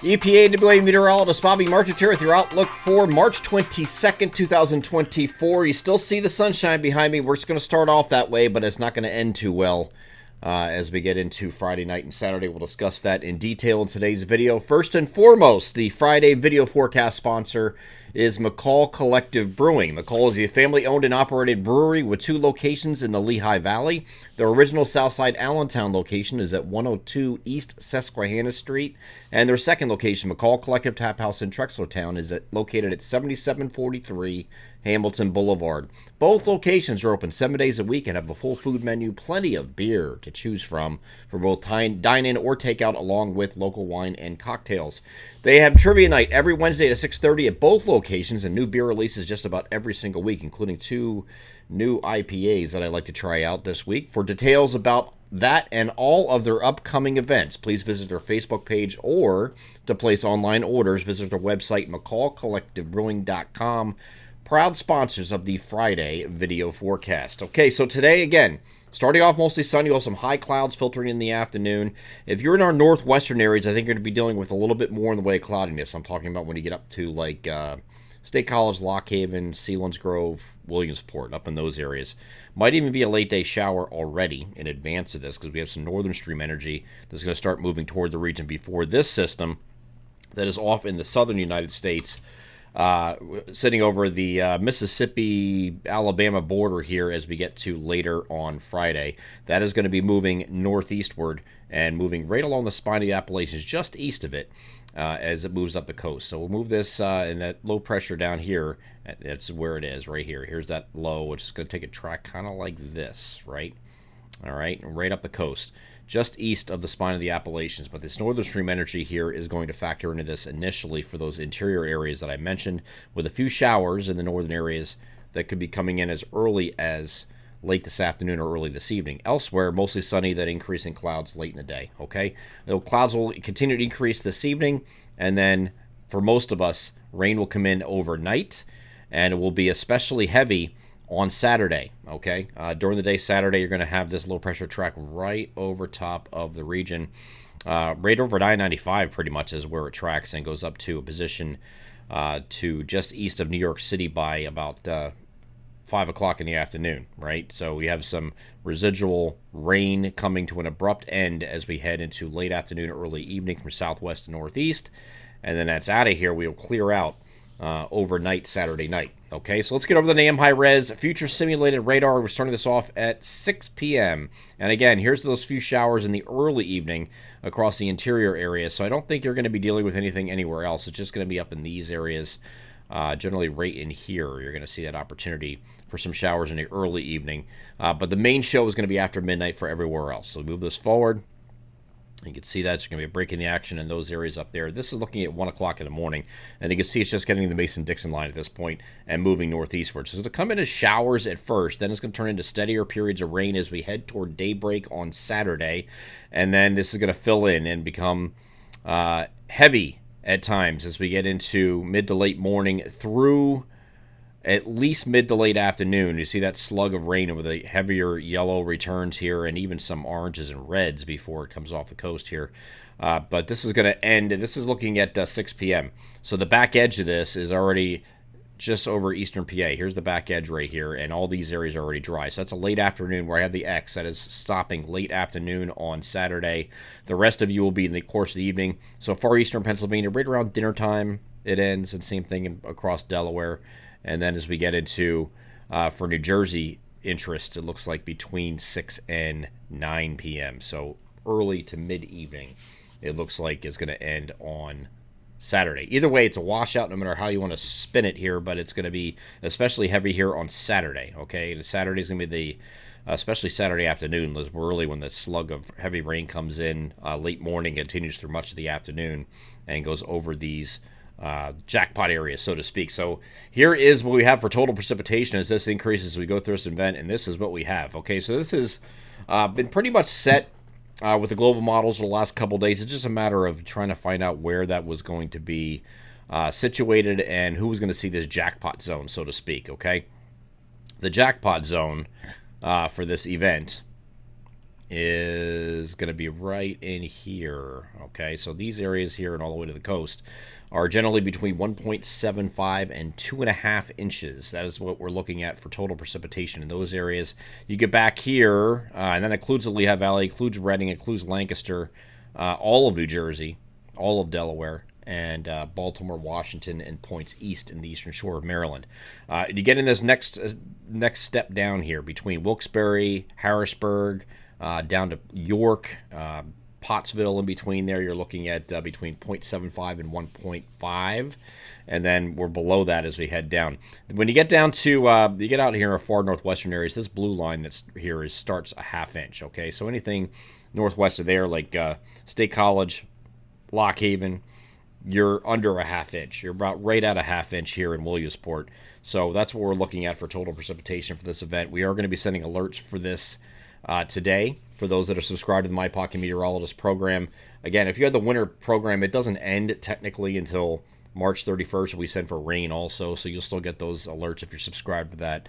EPA WA meteorologist Bobby Marchant here with your outlook for March 22nd, 2024. You still see the sunshine behind me. We're just going to start off that way, but it's not going to end too well as we get into Friday night and Saturday. We'll discuss that in detail in today's video. First and foremost, the Friday video forecast sponsor is McCall Collective Brewing. McCall is a family-owned and operated brewery with 2 locations in the Lehigh Valley. Their original Southside Allentown location is at 102 East Susquehanna Street, and their second location, McCall Collective Tap House in Trexlertown, is located at 7743 Hamilton Boulevard. Both locations are open 7 days a week and have a full food menu, plenty of beer to choose from for both dine-in or takeout, along with local wine and cocktails. They have trivia night every Wednesday at 6:30 at both locations, and new beer releases just about every single week, including 2 new IPAs that I'd like to try out this week. For details about that and all of their upcoming events, please visit their Facebook page, or to place online orders, visit their website, mccallcollectivebrewing.com. Proud sponsors of the Friday video forecast. Okay, so today, again, starting off mostly sunny. You'll have some high clouds filtering in the afternoon. If you're in our northwestern areas, I think you're going to be dealing with a little bit more in the way of cloudiness. I'm talking about when you get up to, like, State College, Lock Haven, Selinsgrove, Williamsport, up in those areas. Might even be a late day shower already in advance of this, because we have some northern stream energy that's going to start moving toward the region before this system that is off in the southern United States, sitting over the Mississippi-Alabama border here as we get to later on Friday. That is going to be moving northeastward and moving right along the spine of the Appalachians, just east of it, as it moves up the coast. So we'll move this in that low pressure down here. That's where it is, right here. Here's that low, which is going to take a track kind of like this, right? All right, right up the coast, just east of the spine of the Appalachians. But this northern stream energy here is going to factor into this initially for those interior areas that I mentioned, with a few showers in the northern areas that could be coming in as early as late this afternoon or early this evening. Elsewhere, mostly sunny, that increasing clouds late in the day, okay? The clouds will continue to increase this evening, and then for most of us, rain will come in overnight, and it will be especially heavy on Saturday, okay? During the day Saturday, you're going to have this low pressure track right over top of the region. Right over I-95 pretty much is where it tracks, and goes up to a position to just east of New York City by about 5 o'clock in the afternoon, right? So we have some residual rain coming to an abrupt end as we head into late afternoon, early evening from southwest to northeast. And then that's out of here. We'll clear out overnight Saturday night. Okay, so let's get over the NAM high-res future simulated radar. We're starting this off at 6 p.m. And again, here's those few showers in the early evening across the interior area. So I don't think you're going to be dealing with anything anywhere else. It's just going to be up in these areas, generally right in here. You're going to see that opportunity for some showers in the early evening. But the main show is going to be after midnight for everywhere else. So move this forward. You can see that's going to be a break in the action in those areas up there. This is looking at 1 o'clock in the morning, and you can see it's just getting the Mason-Dixon line at this point and moving northeastward. So it'll come in as showers at first, then it's going to turn into steadier periods of rain as we head toward daybreak on Saturday, and then this is going to fill in and become heavy at times as we get into mid to late morning through at least mid to late afternoon. You see that slug of rain with the heavier yellow returns here, and even some oranges and reds before it comes off the coast here. But this is going to end. This is looking at 6 p.m. So the back edge of this is already just over eastern PA. Here's the back edge right here, and all these areas are already dry. So that's a late afternoon where I have the X. That is stopping late afternoon on Saturday. The rest of you will be in the course of the evening. So far eastern Pennsylvania, right around dinner time, it ends, and same thing across Delaware. And then as we get into, for New Jersey interests, it looks like between 6 and 9 p.m. So early to mid-evening, it looks like it's going to end on Saturday. Either way, it's a washout no matter how you want to spin it here, but it's going to be especially heavy here on Saturday, okay? And Saturday's going to be especially Saturday afternoon, early when the slug of heavy rain comes in, late morning, continues through much of the afternoon, and goes over these jackpot area, so to speak. So here is what we have for total precipitation as this increases as we go through this event, and this is what we have. Okay, so this has been pretty much set with the global models for the last couple days. It's just a matter of trying to find out where that was going to be situated and who was going to see this jackpot zone, so to speak. Okay, the jackpot zone for this event is going to be right in here. Okay, so these areas here and all the way to the coast are generally between 1.75 and 2.5 inches. That is what we're looking at for total precipitation in those areas. You get back here, and that includes the Lehigh Valley, includes Reading, includes Lancaster, all of New Jersey, all of Delaware, and Baltimore, Washington, and points east in the eastern shore of Maryland. You get in this next step down here between Wilkes-Barre, Harrisburg, down to York, Pottsville. In between there, you're looking at between 0.75 and 1.5, and then we're below that as we head down. When you get down to you get out here in far northwestern areas, this blue line that's here starts a ½ inch. Okay, so anything northwest of there, like State College, Lock Haven, you're under a ½ inch. You're about right at a ½ inch here in Williamsport. So that's what we're looking at for total precipitation for this event. We are going to be sending alerts for this today for those that are subscribed to the My Pocket Meteorologist program. Again, if you had the winter program, it doesn't end technically until March 31st. We send for rain also, so you'll still get those alerts if you're subscribed to that.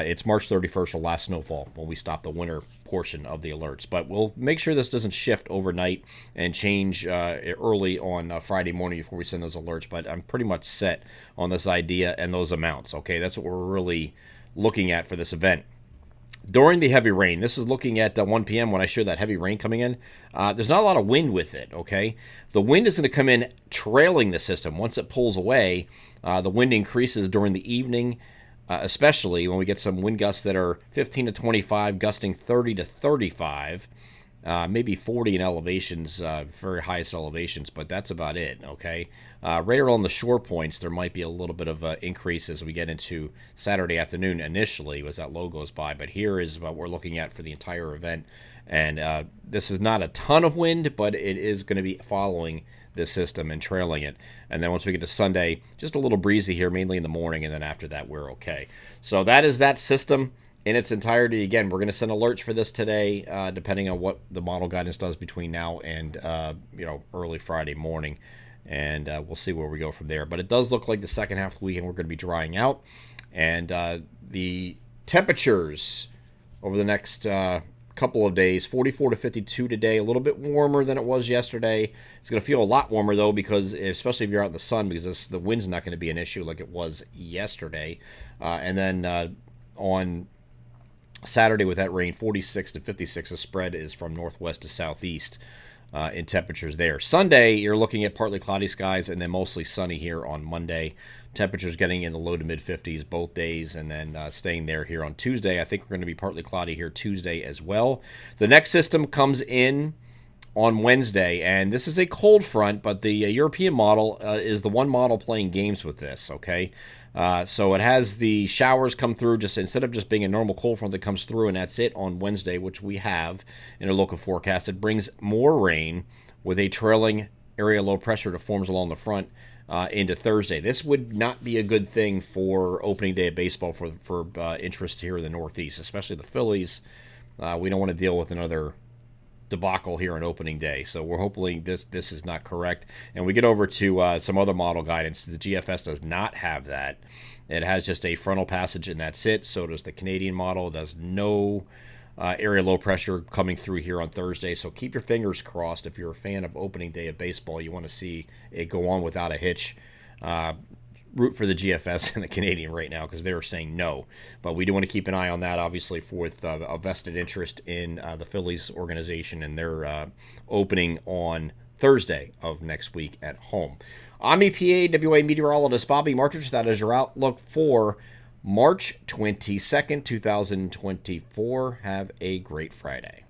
It's March 31st, the last snowfall, when we stop the winter portion of the alerts. But we'll make sure this doesn't shift overnight and change early on Friday morning before we send those alerts. But I'm pretty much set on this idea and those amounts. Okay, that's what we're really looking at for this event. During the heavy rain, this is looking at 1 p.m. when I show that heavy rain coming in. There's not a lot of wind with it, okay? The wind is going to come in trailing the system. Once it pulls away, the wind increases during the evening, especially when we get some wind gusts that are 15 to 25, gusting 30 to 35, maybe 40 in elevations, very highest elevations, but that's about it, okay? Right around the shore points, there might be a little bit of increase as we get into Saturday afternoon initially as that low goes by, but here is what we're looking at for the entire event. And this is not a ton of wind, but it is going to be following this system and trailing it. And then once we get to Sunday, just a little breezy here, mainly in the morning, and then after that, we're okay. So that is that system in its entirety. Again, we're going to send alerts for this today, depending on what the model guidance does between now and early Friday morning, and we'll see where we go from there. But it does look like the second half of the weekend we're going to be drying out, and the temperatures over the next couple of days, 44 to 52 today, a little bit warmer than it was yesterday. It's going to feel a lot warmer though, because especially if you're out in the sun, because the wind's not going to be an issue like it was yesterday. And then on Saturday with that rain, 46 to 56. The spread is from northwest to southeast in temperatures there. Sunday, you're looking at partly cloudy skies and then mostly sunny here on Monday. Temperatures getting in the low to mid 50s both days, and then staying there here on Tuesday. I think we're going to be partly cloudy here Tuesday as well. The next system comes in on Wednesday, and this is a cold front, but the European model is the one model playing games with this, okay? So it has the showers come through, just instead of just being a normal cold front that comes through and that's it on Wednesday, which we have in a local forecast. It brings more rain with a trailing area low pressure that forms along the front into Thursday. This would not be a good thing for opening day of baseball for interest here in the Northeast, especially the Phillies. We don't want to deal with another debacle here on opening day, so we're hoping this is not correct. And we get over to some other model guidance. The GFS does not have that. It has just a frontal passage and that's it. So does the Canadian model. It does no area low pressure coming through here on Thursday, so keep your fingers crossed. If you're a fan of opening day of baseball, you want to see it go on without a hitch. Root for the GFS and the Canadian right now, because they're saying no. But we do want to keep an eye on that, obviously, with a vested interest in the Phillies organization and their opening on Thursday of next week at home. I'm EPAWA meteorologist Bobby Martich. That is your outlook for March 22nd, 2024. Have a great Friday.